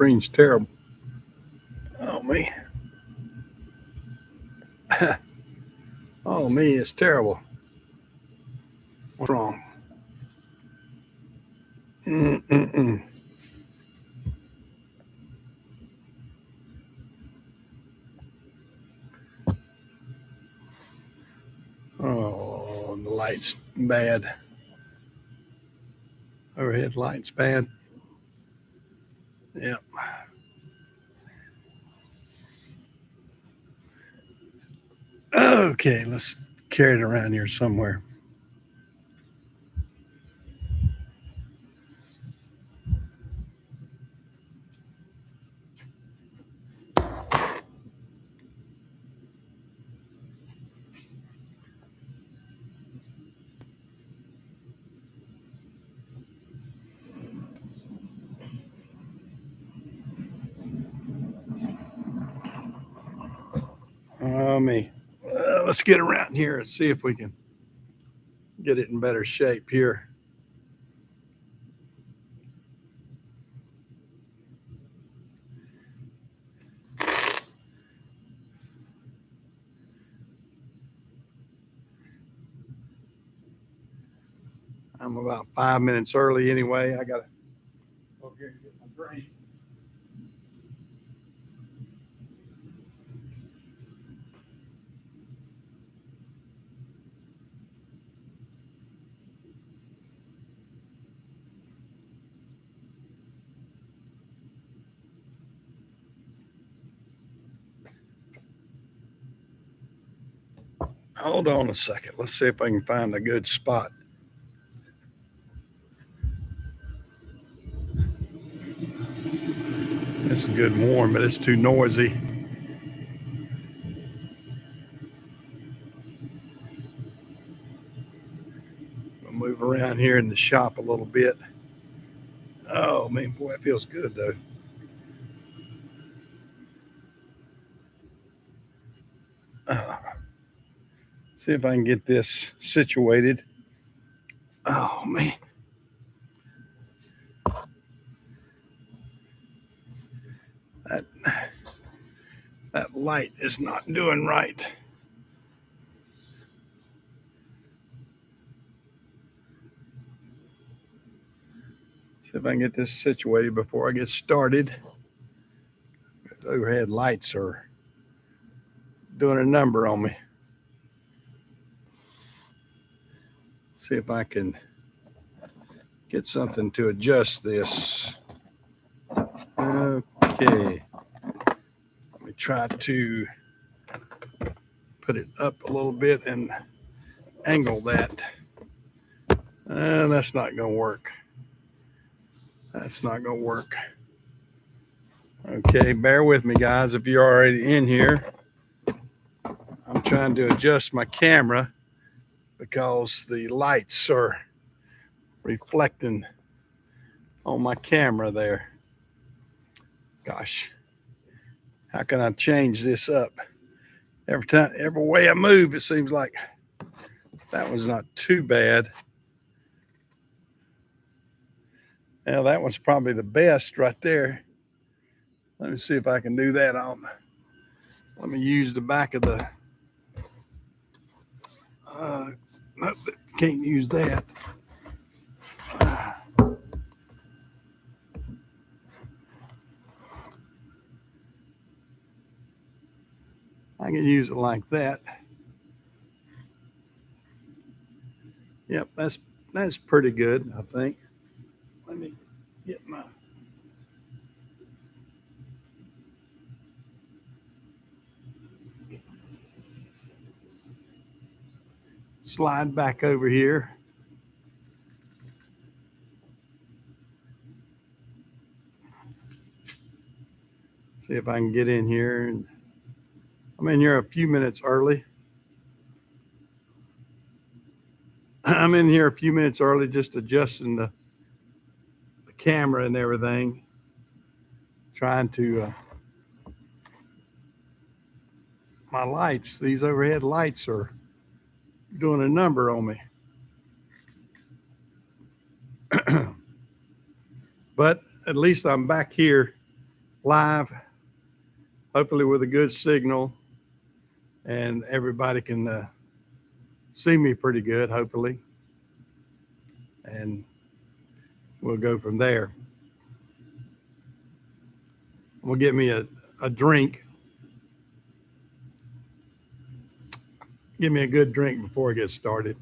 screen's terrible. Oh, me. Oh, me, it's terrible. What's wrong? Mm-mm-mm. Oh, the light's bad. Overhead light's bad. Yep. Okay, let's carry it around here somewhere. Oh, me. Let's get around here and see if we can get it in better shape here. I'm about 5 minutes early anyway. I gotta go here and get my drink. Hold on a second. Let's see if I can find a good spot. It's good and warm, but it's too noisy. I'll move around here in the shop a little bit. Oh man, boy, it feels good though. Uh, see if I can get this situated. Oh man. That that light is not doing right. See if I can get this situated before I get started. The overhead lights are doing a number on me. See if I can get something to adjust this. Okay. Let me try to put it up a little bit and angle that. That's not going to work. That's not going to work. Okay, bear with me, guys, if you're already in here. I'm trying to adjust my camera because the lights are reflecting on my camera there. Gosh, how can I change this up? Every way I move, it seems like that one's not too bad. Now that one's probably the best right there. Let me see if I can do that on. Let me use the back of the. Nope, can't use that. I can use it like that. Yep, that's pretty good, I think. Let me get my. Slide back over here. See if I can get in here. I'm in here a few minutes early. I'm in here a few minutes early, just adjusting the camera and everything. Trying to. My lights, these overhead lights are doing a number on me. But at least I'm back here live, hopefully with a good signal, and everybody can see me pretty good, hopefully. And we'll go from there. We'll get me a drink. Give me a good drink before I get started.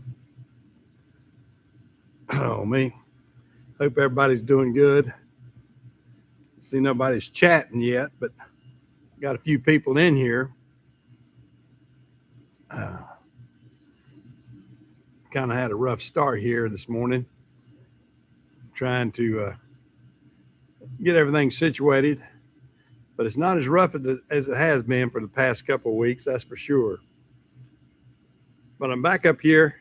Oh, me. Hope everybody's doing good. See, nobody's chatting yet, but got a few people in here. Kind of had a rough start here this morning, trying to get everything situated, but it's not as rough as it has been for the past couple of weeks, that's for sure. But I'm back up here.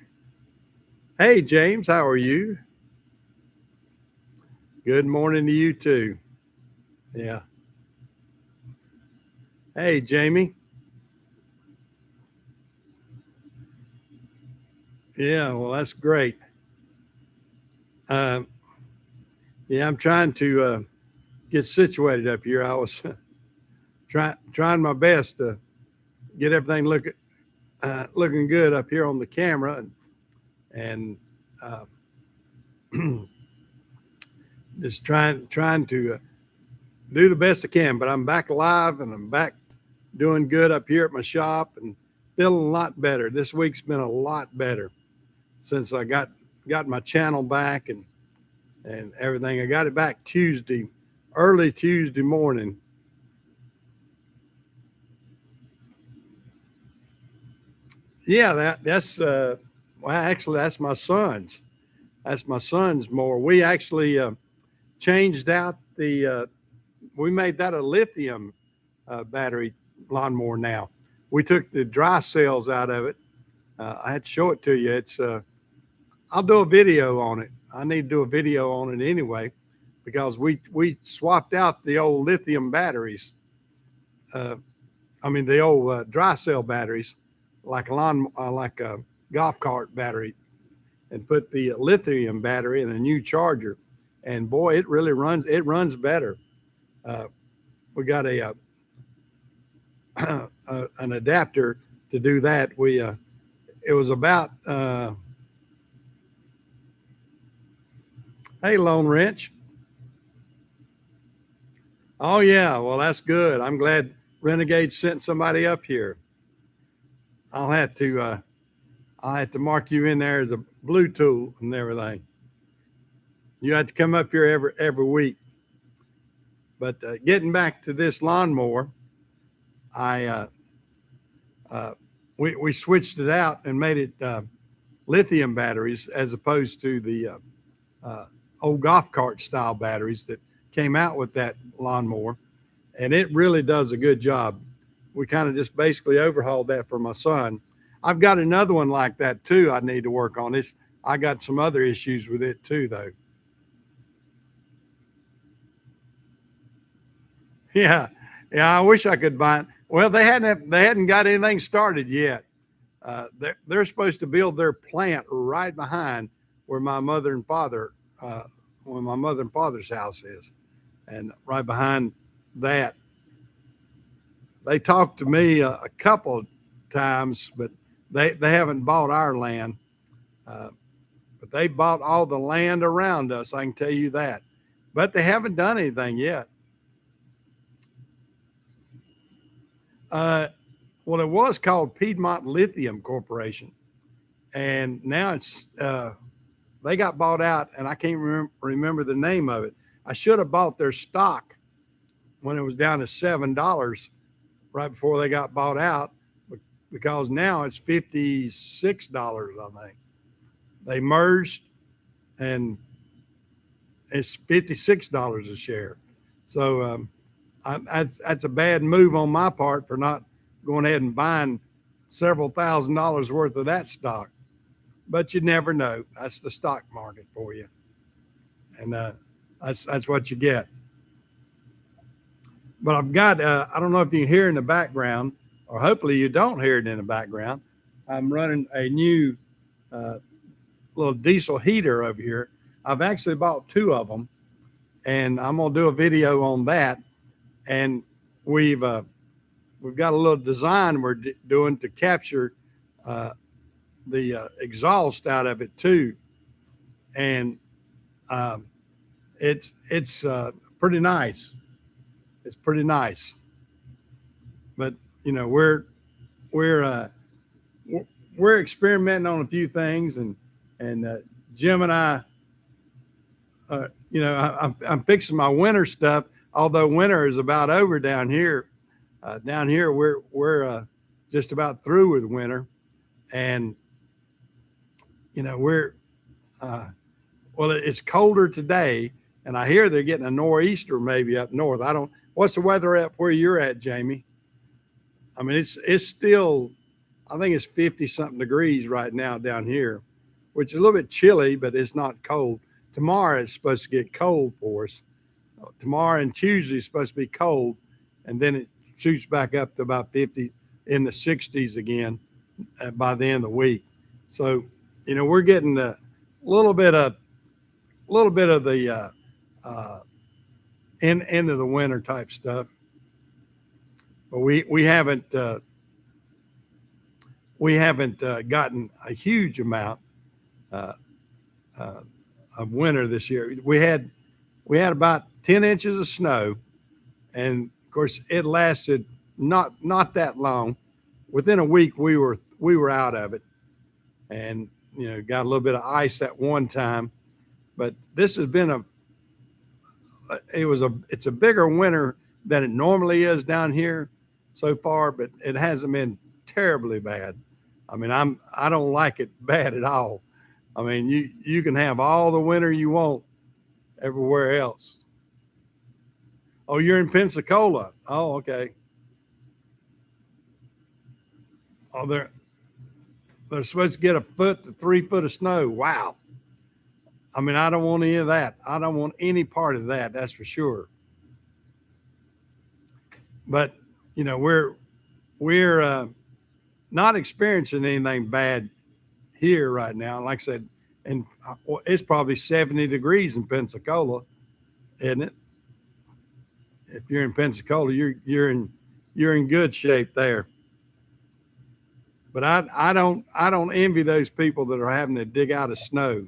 Hey, James, how are you? Good morning to you too. Yeah. Hey, Jamie. Yeah, well, that's great. Yeah, I'm trying to get situated up here. I was trying my best to get everything looking good up here on the camera, and just trying to do the best I can. But I'm back alive, and I'm back doing good up here at my shop, and feeling a lot better. This week's been a lot better since I got my channel back and everything. I got it back early Tuesday morning. Yeah, that's well, actually that's my son's. That's my son's mower. We actually changed out we made that a lithium battery lawnmower now. We took the dry cells out of it. I had to show it to you. It's I'll do a video on it. I need to do a video on it anyway, because we swapped out the old lithium batteries. The old dry cell batteries, like a golf cart battery, and put the lithium battery in a new charger. And boy, it really runs. It runs better. We got an adapter to do that. It was about hey, Lone Wrench. Oh yeah, well that's good. I'm glad Renegade sent somebody up here. I'll have to mark you in there as a blue tool and everything. You have to come up here every week. But getting back to this lawnmower, we switched it out and made it lithium batteries as opposed to the old golf cart style batteries that came out with that lawnmower, and it really does a good job. We kind of just basically overhauled that for my son. I've got another one like that too I need to work on. I got some other issues with it too, though. Yeah, I wish I could buy it. Well, they hadn't got anything started yet. They're supposed to build their plant right behind where my mother and father's house is, and right behind that. They talked to me a couple of times, but they haven't bought our land. But they bought all the land around us, I can tell you that. But they haven't done anything yet. Well, it was called Piedmont Lithium Corporation, and now it's they got bought out, and I can't remember the name of it. I should have bought their stock when it was down to $7 right before they got bought out, because now it's $56, I think. They merged, and it's $56 a share. So that's a bad move on my part for not going ahead and buying several $1,000s worth of that stock. But you never know. That's the stock market for you, and that's what you get. But I've got I don't know if you can hear in the background, or hopefully you don't hear it in the background. I'm running a new little diesel heater over here. I've actually bought two of them, and I'm gonna do a video on that. and we've got a little design we're doing to capture the exhaust out of it too, and it's pretty nice. It's pretty nice, but we're we're experimenting on a few things, and Jim and I, I'm fixing my winter stuff. Although winter is about over down here, we're just about through with winter, and we're well, it's colder today, and I hear they're getting a nor'easter maybe up north. I don't. What's the weather up where you're at, Jamie? I mean, it's still, I think it's 50 something degrees right now down here, which is a little bit chilly, but it's not cold. Tomorrow it's supposed to get cold for us. Tomorrow and Tuesday is supposed to be cold, and then it shoots back up to about 50 in the 60s again by the end of the week. So, we're getting a little bit of the end of the winter type stuff, but we haven't gotten a huge amount of winter this year. We had about 10 inches of snow, and of course it lasted not that long. Within a week we were out of it, and got a little bit of ice at one time. But this has been it's a bigger winter than it normally is down here so far, but it hasn't been terribly bad. I mean, I don't like it bad at all. I mean, you can have all the winter you want everywhere else. Oh, you're in Pensacola. Oh, okay. Oh, they're supposed to get 1 foot to 3 foot of snow. Wow. I mean, I don't want any of that. I don't want any part of that. That's for sure. But we're not experiencing anything bad here right now. Like I said, and it's probably 70 degrees in Pensacola, isn't it? If you're in Pensacola, you're in good shape there. But I don't envy those people that are having to dig out of snow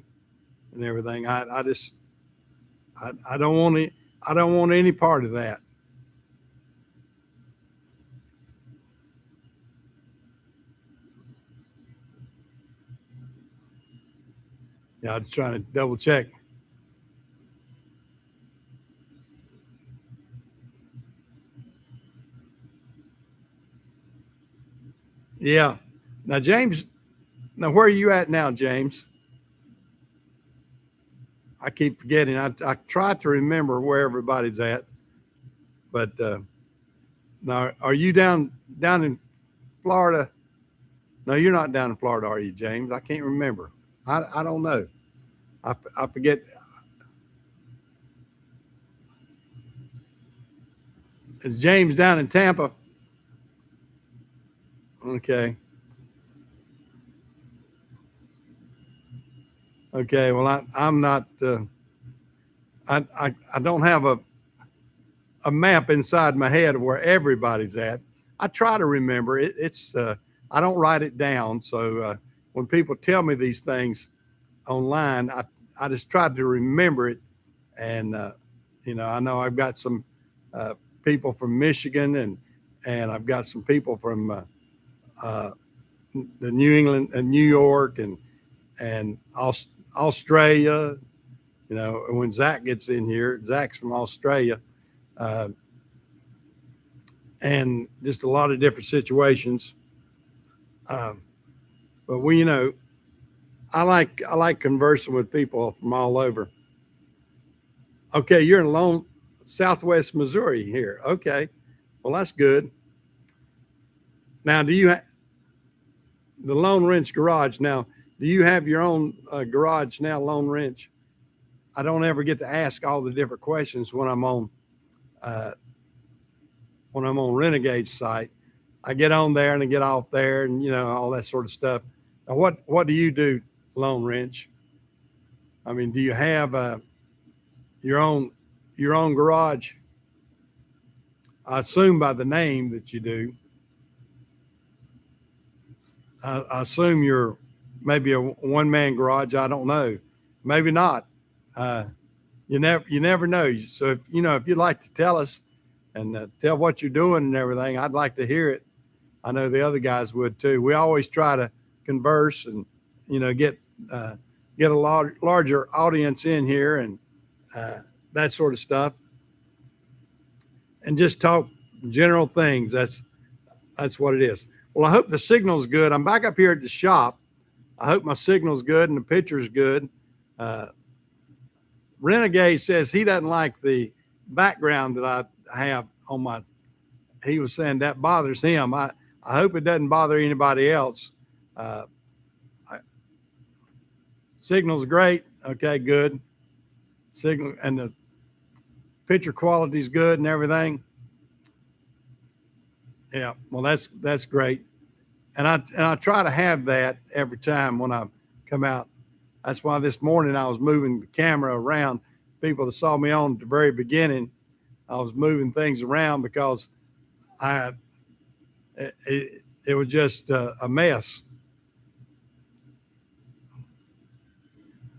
and everything. I don't want any part of that. Yeah, I'm trying to double check. Yeah. Now, James, where are you at now, James? I keep forgetting. I try to remember where everybody's at, but now are you down in Florida? No, you're not down in Florida, are you, James? I can't remember. I don't know. I forget. Is James down in Tampa? Okay. Okay. Well, I'm not. I don't have a map inside my head of where everybody's at. I try to remember it. It's I don't write it down. So when people tell me these things online, I just try to remember it. And I know I've got some people from Michigan, and I've got some people from the New England and New York and Australia. When Zach gets in here, Zach's from Australia, and just a lot of different situations. But I like conversing with people from all over. Okay, you're in Southwest Missouri here. Okay, well that's good. Now, do you the Lone Wrench Garage? Now, do you have your own garage now, Lone Wrench? I don't ever get to ask all the different questions when I'm on Renegade's site. I get on there and I get off there, and all that sort of stuff. Now, what do you do, Lone Wrench? I mean, do you have your own garage? I assume by the name that you do. I assume you're maybe a one-man garage. I don't know. Maybe not. You never know. So if you'd like to tell us and tell what you're doing and everything, I'd like to hear it. I know the other guys would too. We always try to converse and get a larger audience in here and that sort of stuff, and just talk general things. That's what it is. Well, I hope the signal's good. I'm back up here at the shop. I hope my signal's good and the picture's good. Renegade says he doesn't like the background that I have on my. He was saying that bothers him. I hope it doesn't bother anybody else. Signal's great. Okay, good. Signal and the picture quality's good and everything. Yeah, well, that's great. And I try to have that every time when I come out. That's why this morning I was moving the camera around. People that saw me on at the very beginning, I was moving things around because it was just a mess.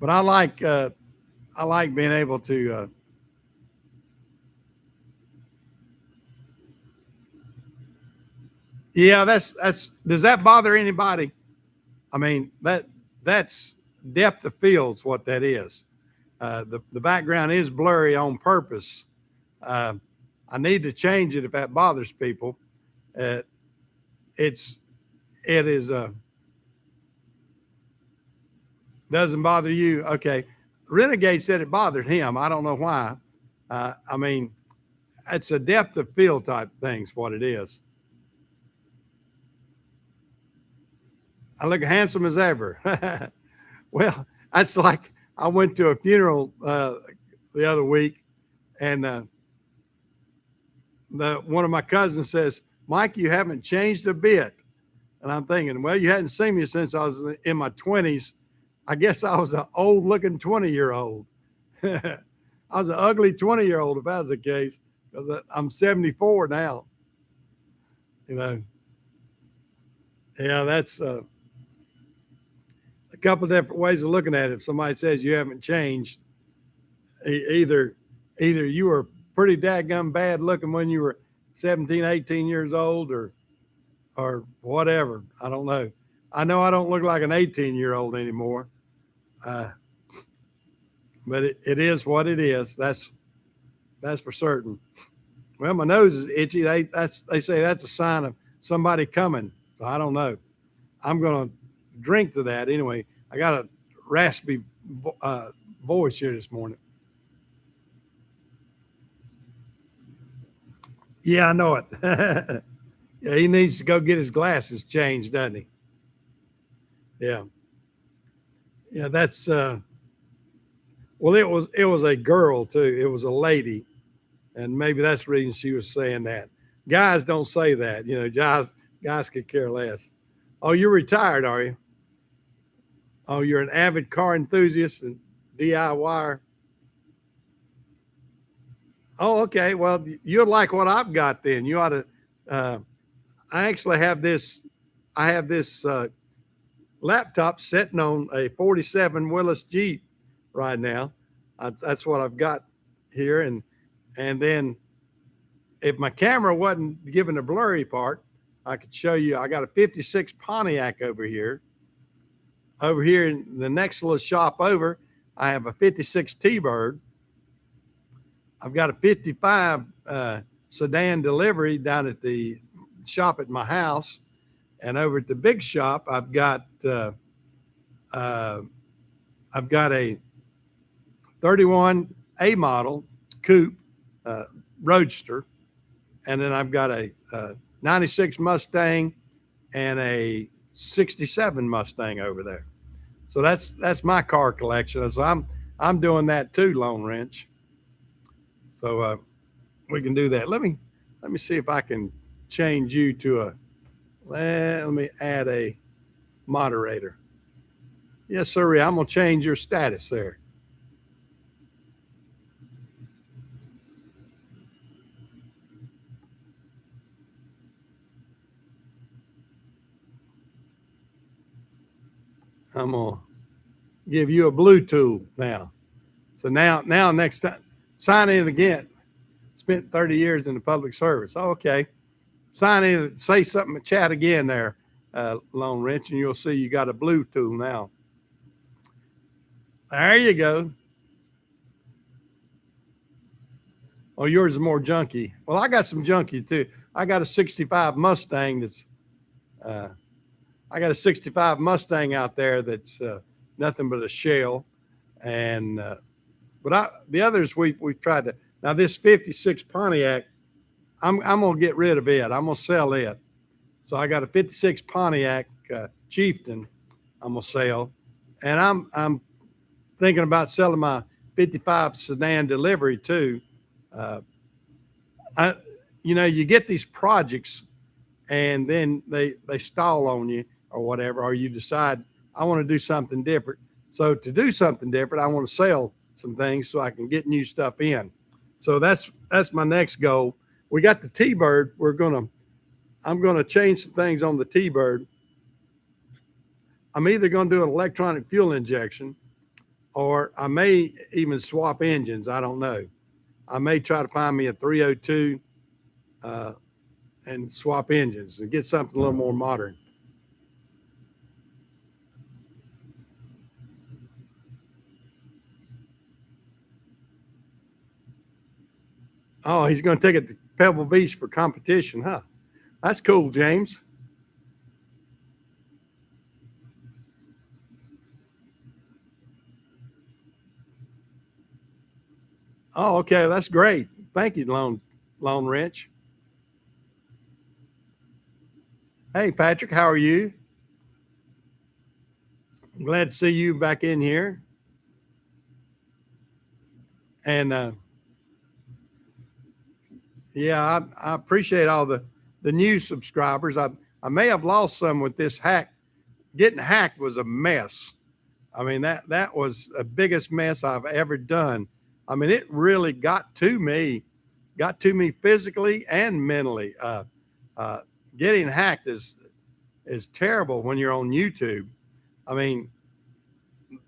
But I like being able to yeah, that's does that bother anybody? I mean, that's depth of field's what that is. The background is blurry on purpose. I need to change it if that bothers people. It is doesn't bother you. Okay. Renegade said it bothered him. I don't know why. I mean, it's a depth of field type thing's what it is. I look handsome as ever. Well, that's like I went to a funeral the other week, and one of my cousins says, "Mike, you haven't changed a bit." And I'm thinking, well, you hadn't seen me since I was in my 20s. I guess I was an old-looking 20-year-old. I was an ugly 20-year-old if that was the case, because I'm 74 now. Yeah, that's a couple of different ways of looking at it. If somebody says you haven't changed, either you were pretty dadgum bad looking when you were 17, 18 years old, or whatever. I don't know. I know I don't look like an 18-year-old anymore. But it is what it is. That's for certain. Well, my nose is itchy. They say that's a sign of somebody coming. So I don't know. I'm going to drink to that anyway. I got a raspy voice here this morning. Yeah, I know it. Yeah, he needs to go get his glasses changed, doesn't he? Yeah. Yeah, that's well, it was a girl too. It was a lady, and maybe that's the reason she was saying that. Guys don't say that, guys could care less. Oh, you're retired, are you? Oh, you're an avid car enthusiast and DIYer. Oh, okay. Well, you'll like what I've got then. You ought to. I actually have this. I have this laptop sitting on a 47 Willys Jeep right now. That's what I've got here, and then if my camera wasn't giving the blurry part, I could show you. I got a 56 Pontiac over here. Over here in the next little shop over, I have a 56 T-Bird. I've got a 55 sedan delivery down at the shop at my house, and over at the big shop, I've got a 31 A model coupe roadster, and then I've got a 96 Mustang and a 67 Mustang over there. So that's my car collection. So I'm doing that too, Lone Wrench. So we can do that. Let me see if I can change you to let me add a moderator. Yes, sir. I'm gonna change your status there. I'm gonna give you a blue tool now. So now next time, sign in again. Spent 30 years in the public service. Okay. Sign in, say something, chat again there, Lone Wrench, and you'll see you got a blue tool now. There you go. Oh, yours is more junky. Well, I got some junky too. I got a 65 Mustang that's, I got a 65 Mustang out there that's nothing but a shell. And, the others we've tried to, now this 56 Pontiac, I'm going to get rid of it. I'm going to sell it. So I got a 56 Pontiac Chieftain I'm going to sell. And I'm thinking about selling my 55 sedan delivery too. You get these projects and then they stall on you or whatever, or you decide I want to do something different. So to do something different, I want to sell some things so I can get new stuff in. So that's my next goal. We got the T-Bird. I'm going to change some things on the T-Bird. I'm either going to do an electronic fuel injection or I may even swap engines. I don't know. I may try to find me a 302 and swap engines and get something a little more modern. Oh, he's going to take it to Pebble Beach for competition, huh? That's cool, James. Oh, okay. That's great. Thank you, Lone Wrench. Hey, Patrick, how are you? I'm glad to see you back in here. And yeah, I appreciate all the new subscribers. I may have lost some with this hack. Getting hacked was a mess. I mean, that was the biggest mess I've ever done. I mean, it really got to me physically and mentally. Getting hacked is terrible when you're on YouTube. I mean,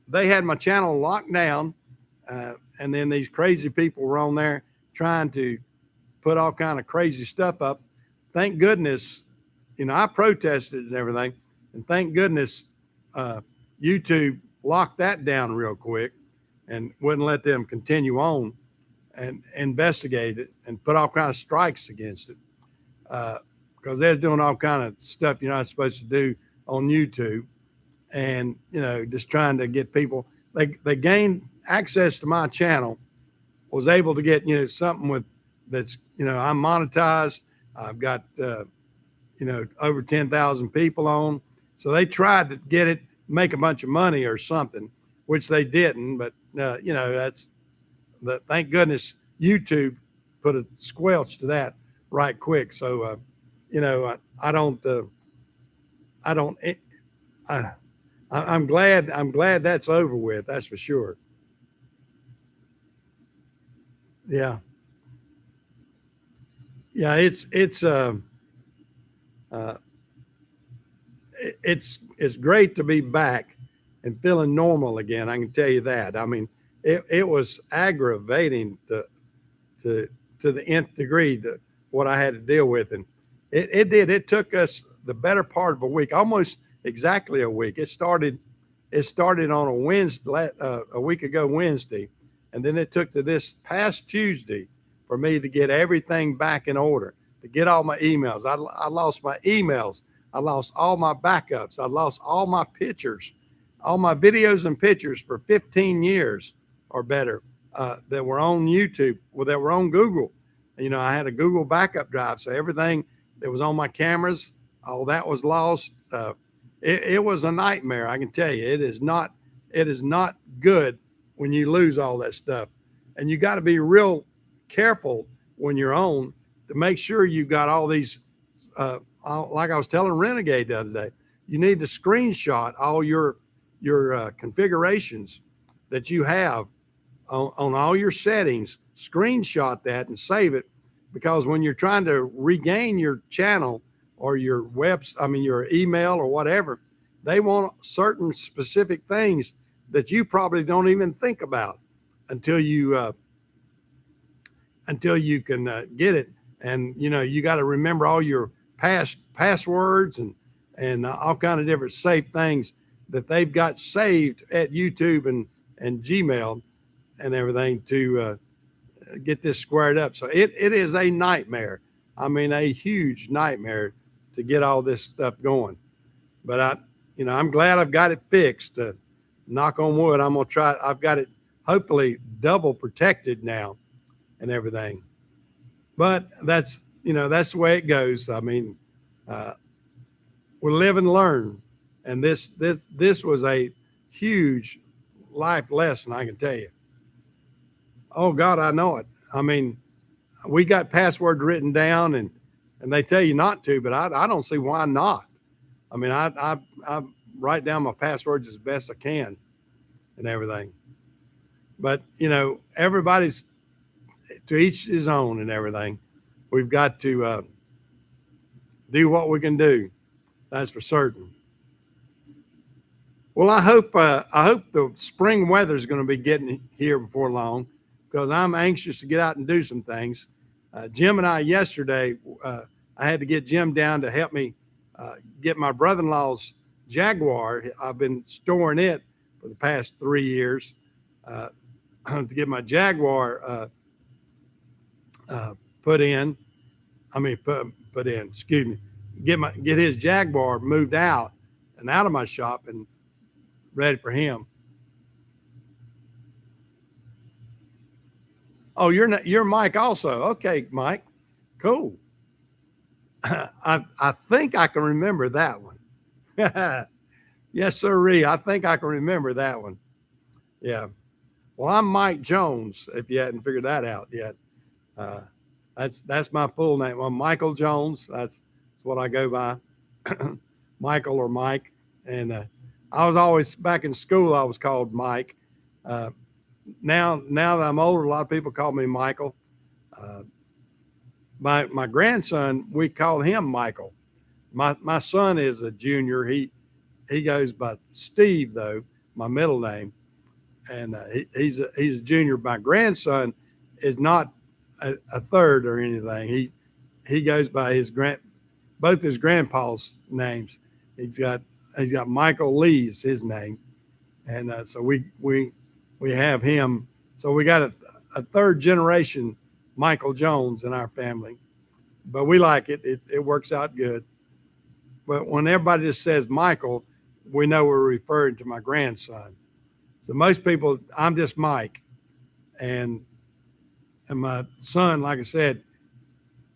they had my channel locked down, and then these crazy people were on there trying to put all kind of crazy stuff up. Thank goodness, I protested and everything, and thank goodness YouTube locked that down real quick and wouldn't let them continue on and investigate it and put all kind of strikes against it, because they're doing all kind of stuff you're not supposed to do on YouTube, and just trying to get people. They gained access to my channel, was able to get something with that's I'm monetized. I've got over 10,000 people on, so they tried to get it, make a bunch of money or something, which they didn't. But thank goodness YouTube put a squelch to that right quick. So I'm glad that's over with. That's for sure. Yeah. Yeah, it's great to be back and feeling normal again. I can tell you that. I mean, it was aggravating to the nth degree what I had to deal with, and it took us the better part of a week, almost exactly a week. It started on a Wednesday, a week ago Wednesday, and then it took to this past Tuesday for me to get everything back in order, to get all my emails. I lost my emails. I lost all my backups. I lost all my pictures, all my videos and pictures for 15 years or better that were on YouTube, that were on Google. I had a Google backup drive, so everything that was on my cameras, all that was lost. It was a nightmare. I can tell you, it is not good when you lose all that stuff, and you got to be real careful when you're on to make sure you got all these. Like I was telling Renegade the other day, you need to screenshot all your configurations that you have on all your settings. Screenshot that and save it, because when you're trying to regain your channel or your your email or whatever, they want certain specific things that you probably don't even think about until you can get it. And you got to remember all your passwords and all kind of different safe things that they've got saved at YouTube and Gmail and everything to get this squared up. So it is a nightmare. I mean, a huge nightmare to get all this stuff going. But I'm glad I've got it fixed. Knock on wood. I'm gonna try it. I've got it hopefully double protected now and everything. But that's the way it goes. I mean, we live and learn, and this was a huge life lesson, I can tell you. Oh God, I know it. I mean, we got passwords written down, and they tell you not to, but I don't see why not. I mean, I write down my passwords as best I can and everything. But everybody's to each his own and everything. We've got to do what we can do. That's for certain. Well, I hope the spring weather is going to be getting here before long, because I'm anxious to get out and do some things. Jim and I yesterday, I had to get Jim down to help me get my brother-in-law's Jaguar. I've been storing it for the past 3 years to get my Jaguar put in. Excuse me. Get his Jaguar moved out and out of my shop and ready for him. Oh, you're Mike also. Okay, Mike. Cool. I think I can remember that one. Yes, sirree. I think I can remember that one. Yeah. Well, I'm Mike Jones, if you hadn't figured that out yet. That's my full name. I'm Michael Jones. That's what I go by. Michael or Mike. And I was always, back in school, I was called Mike. Now that I'm older, a lot of people call me Michael. My grandson, we call him Michael. My son is a junior. He goes by Steve, though, my middle name, and he's a junior. My grandson is not a third or anything. He goes by both his grandpa's names. He's got Michael Lee's his name, and so we have him. So we got a third generation Michael Jones in our family, but we like it. It works out good. But when everybody just says Michael, we know we're referring to my grandson. So most people, I'm just Mike, and my son, like I said,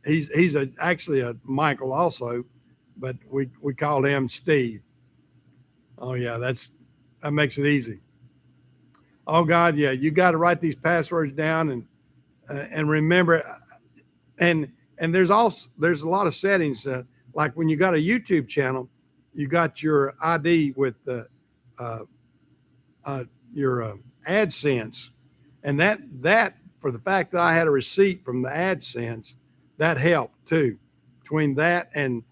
he's actually a Michael also, but we call him Steve. Oh yeah, that makes it easy. Oh God, yeah, you got to write these passwords down and remember. And there's a lot of settings like when you got a YouTube channel, you got your ID with your AdSense, and that for the fact that I had a receipt from the AdSense, that helped too. Between that and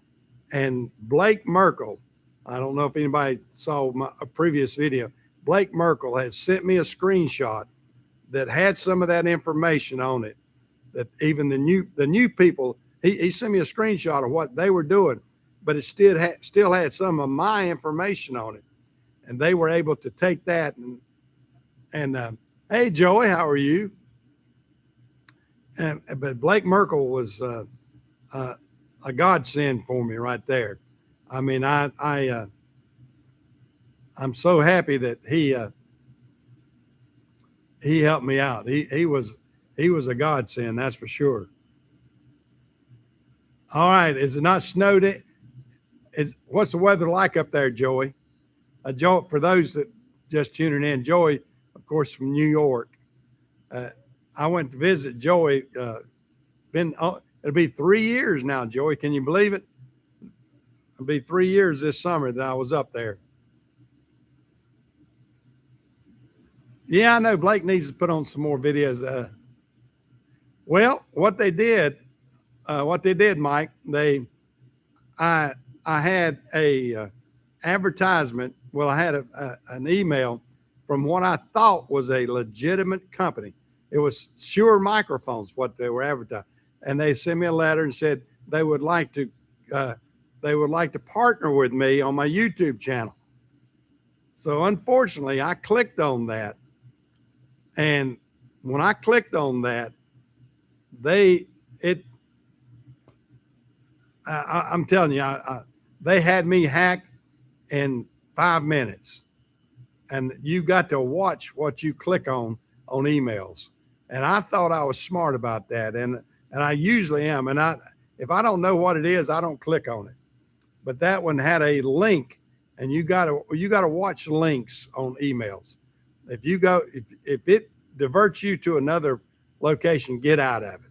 Blake Merkle, I don't know if anybody saw a previous video. Blake Merkle has sent me a screenshot that had some of that information on it. That even the new people, he sent me a screenshot of what they were doing, but it still had some of my information on it, and they were able to take that and hey Joey, how are you? But Blake Merkle was a godsend for me right there. I mean, I'm so happy that he helped me out. He was a godsend, that's for sure. All right, is it not snowed? What's the weather like up there, Joey? Joey, for those that just tuning in, Joey, of course, from New York. I went to visit Joey. It'll be 3 years now, Joey. Can you believe it? It'll be 3 years this summer that I was up there. Yeah, I know Blake needs to put on some more videos. Well, what they did, Mike, I had a advertisement. Well, I had an email from what I thought was a legitimate company. It was Shure Microphones, what they were advertising, and they sent me a letter and said they would like to partner with me on my YouTube channel. So unfortunately, I clicked on that, and when I clicked on that, I'm telling you, they had me hacked in 5 minutes, and you got to watch what you click on emails. And I thought I was smart about that, and I usually am. And if I don't know what it is, I don't click on it. But that one had a link, and you got to watch links on emails. If it diverts you to another location, get out of it.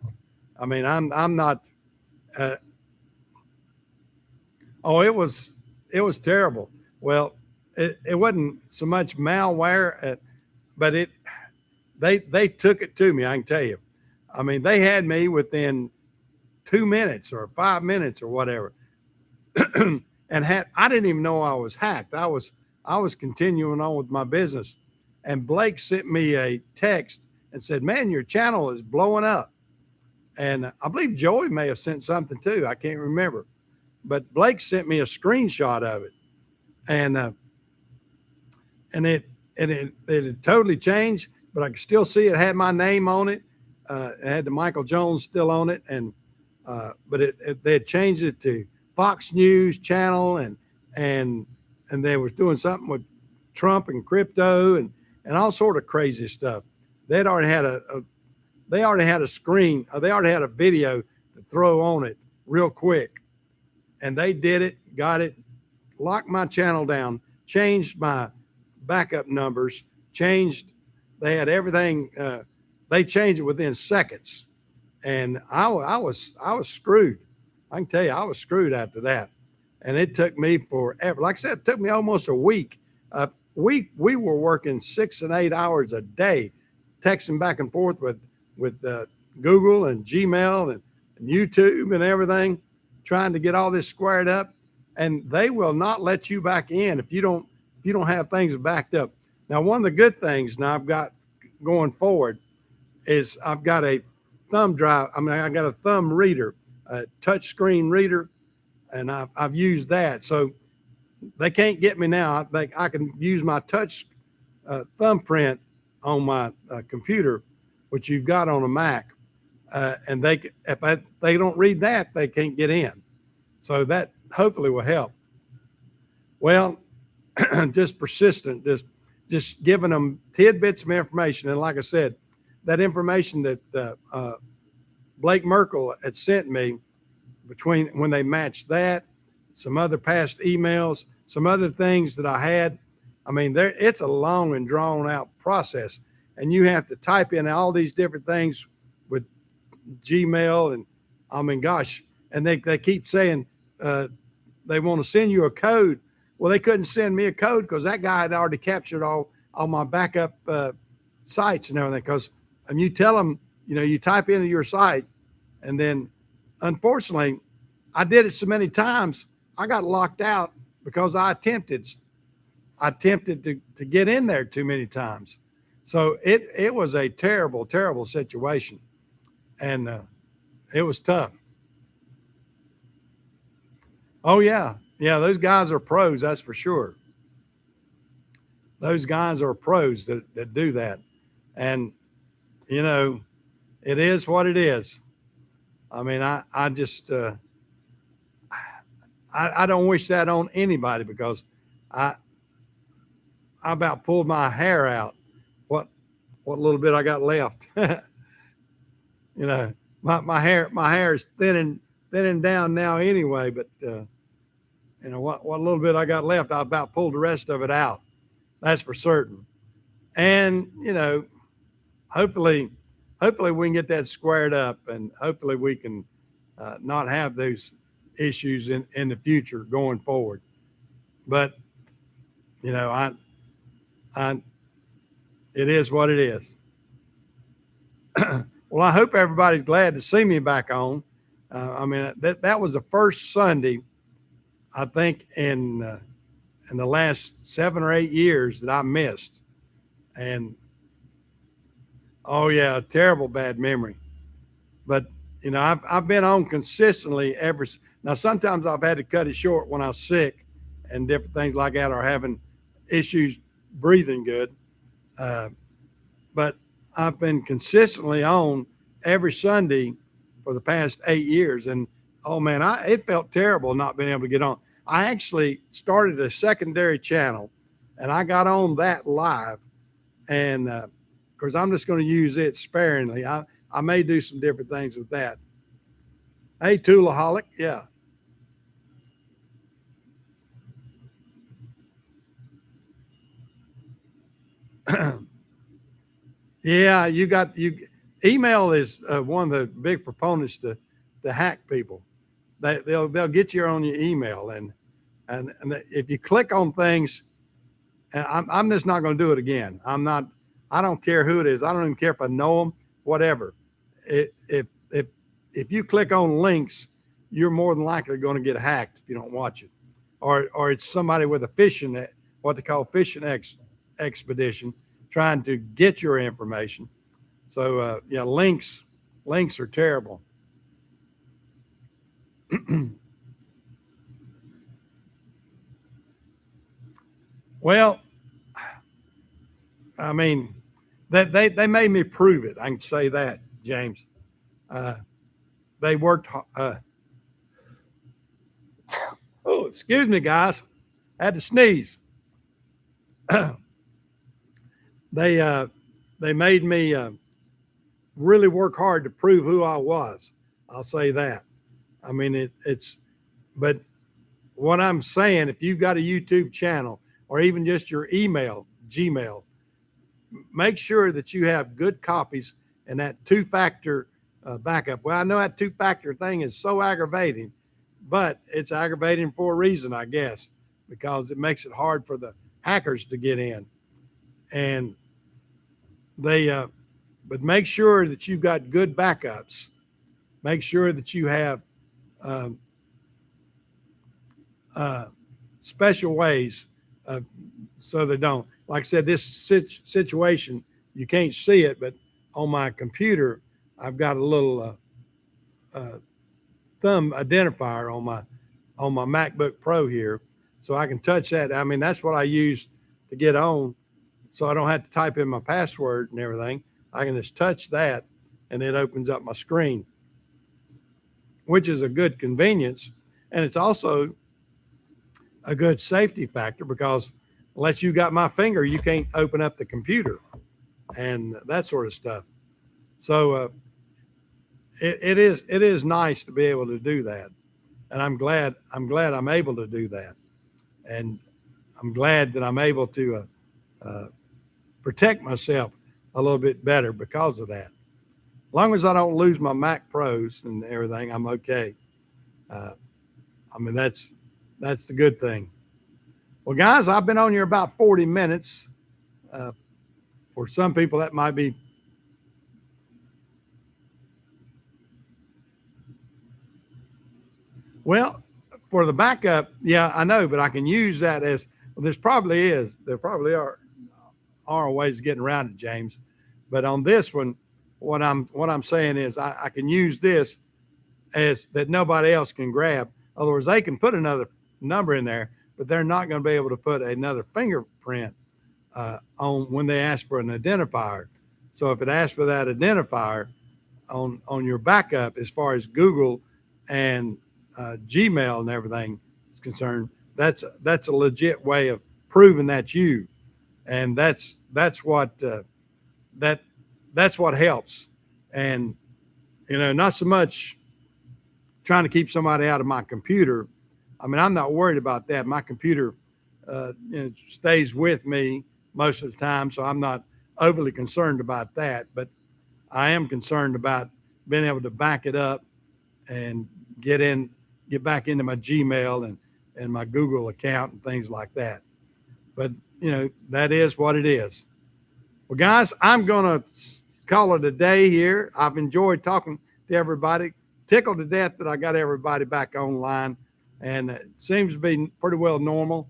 I mean, I'm not. It was terrible. Well, it wasn't so much malware, but they took it to me. I can tell you. I mean, they had me within 2 minutes or 5 minutes or whatever, and I didn't even know I was hacked. I was continuing on with my business, and Blake sent me a text and said, "Man, your channel is blowing up." And I believe Joey may have sent something too. I can't remember, but Blake sent me a screenshot of it, and it had totally changed, but I could still see it had my name on it. It had the Michael Jones still on it, and but they had changed it to Fox News channel, and they was doing something with Trump and crypto and all sort of crazy stuff. They'd already had they already had a video to throw on it real quick, and they did it, got it, locked my channel down, changed my backup numbers, they had everything. They changed it within seconds, and I was screwed. I can tell you, I was screwed after that, and it took me forever. Like I said, it took me almost a week. We were working 6 and 8 hours a day, texting back and forth with Google and Gmail and YouTube and everything, trying to get all this squared up. And they will not let you back in if you don't have things backed up. Now, one of the good things now I've got going forward is I've got a thumb drive. I mean, I got a thumb reader, a touch screen reader, and I've used that. So they can't get me now. I can use my touch thumbprint on my computer, which you've got on a Mac, and if they don't read that, they can't get in. So that hopefully will help. Well, just persistent, just giving them tidbits of information. And like I said, that information that Blake Merkle had sent me, between when they matched that, some other past emails, some other things that I had. I mean, it's a long and drawn out process, and you have to type in all these different things with Gmail, and I mean, gosh, and they keep saying they want to send you a code. Well, they couldn't send me a code because that guy had already captured all my backup sites and everything. Because and you tell them, you type into your site, and then unfortunately, I did it so many times, I got locked out because I attempted to get in there too many times. So it was a terrible, terrible situation, and it was tough. Oh yeah, those guys are pros, that's for sure. Those guys are pros that do that, and it is what it is. I mean, I just I don't wish that on anybody, because I about pulled my hair out. What little bit I got left. My hair is thinning down now anyway, but what little bit I got left, I about pulled the rest of it out. That's for certain. And hopefully we can get that squared up, and hopefully we can not have those issues in the future going forward. But it is what it is. Well, I hope everybody's glad to see me back on. I mean, that was the first Sunday, I think, in in the last 7 or 8 years that I missed. And oh yeah, terrible bad memory. But you know, I've been on consistently ever. Now sometimes I've had to cut it short when I was sick and different things like that, or having issues breathing good. Uh, but I've been consistently on every Sunday for the past 8 years, and oh man, it felt terrible not being able to get on. I actually started a secondary channel, and I got on that live, and because I'm just going to use it sparingly. I may do some different things with that. Hey, Toolaholic, yeah. Yeah, you. Email is one of the big proponents to hack people. They'll get you on your email, and if you click on things, and I'm just not going to do it again. I'm not. I don't care who it is. I don't even care if I know them. Whatever. If you click on links, you're more than likely going to get hacked if you don't watch it, or it's somebody with a phishing, what they call phishing expedition, trying to get your information. So yeah, links are terrible. Well, I mean, that they made me prove it. I can say that, James. Uh, they worked. Oh, excuse me, guys. I had to sneeze. they they made me really work hard to prove who I was. I'll say that. I mean, it's. But what I'm saying, if you've got a YouTube channel or even just your email, Gmail, make sure that you have good copies and that two-factor backup. Well, I know that two-factor thing is so aggravating, but it's aggravating for a reason, I guess, because it makes it hard for the hackers to get in. And they, but make sure that you've got good backups. Make sure that you have um, special ways so they don't. Like I said, this situation, you can't see it, but on my computer, I've got a little thumb identifier on my MacBook Pro here, so I can touch that. I mean, that's what I use to get on, so I don't have to type in my password and everything. I can just touch that, and it opens up my screen, which is a good convenience, and it's also a good safety factor because unless you got my finger, you can't open up the computer and that sort of stuff. So it is nice to be able to do that, and I'm glad I'm able to do that, and I'm glad that I'm able to protect myself a little bit better because of that. As long as I don't lose my Mac Pros and everything, I'm okay. Uh, I mean, that's the good thing. Well, guys, I've been on here about 40 minutes. Uh, for some people, that might be. Well, for the backup, yeah, I know, but I can use that as well, there probably are ways of getting around it, James. But on this one, what I'm saying is I can use this as that nobody else can grab. In other words, they can put another number in there, but they're not going to be able to put another fingerprint on when they ask for an identifier. So if it asks for that identifier on your backup, as far as Google and Gmail and everything is concerned, that's a legit way of proving that's you, and that's what that that's what helps. And you know, not so much trying to keep somebody out of my computer. I mean, I'm not worried about that. My computer stays with me most of the time, so I'm not overly concerned about that. But I am concerned about being able to back it up and get back into my Gmail and my Google account and things like that. But you know, that is what it is. Well, guys, I'm gonna call it a day here. I've enjoyed talking to everybody. Tickled to death that I got everybody back online, and it seems to be pretty well normal.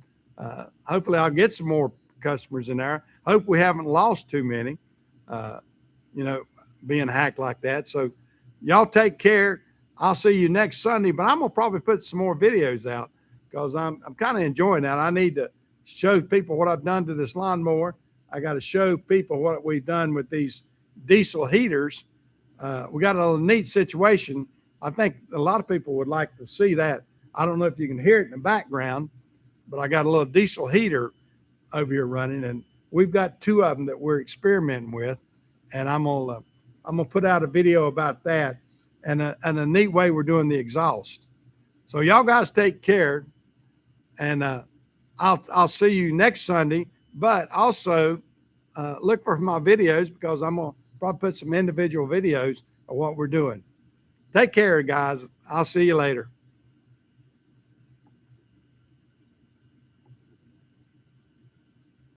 Hopefully I'll get some more customers in there. Hope we haven't lost too many, uh, being hacked like that. So y'all take care. I'll see you next Sunday, but I'm gonna probably put some more videos out because I'm kind of enjoying that. I need to show people what I've done to this lawnmower. I got to show people what we've done with these diesel heaters. We got a neat situation. I think a lot of people would like to see that. I don't know if you can hear it in the background, but I got a little diesel heater over here running, and we've got 2 of them that we're experimenting with, and I'm gonna put out a video about that and a neat way we're doing the exhaust. So y'all guys take care, and I'll see you next Sunday. But also look for my videos because I'm gonna probably put some individual videos of what we're doing. Take care, guys. I'll see you later.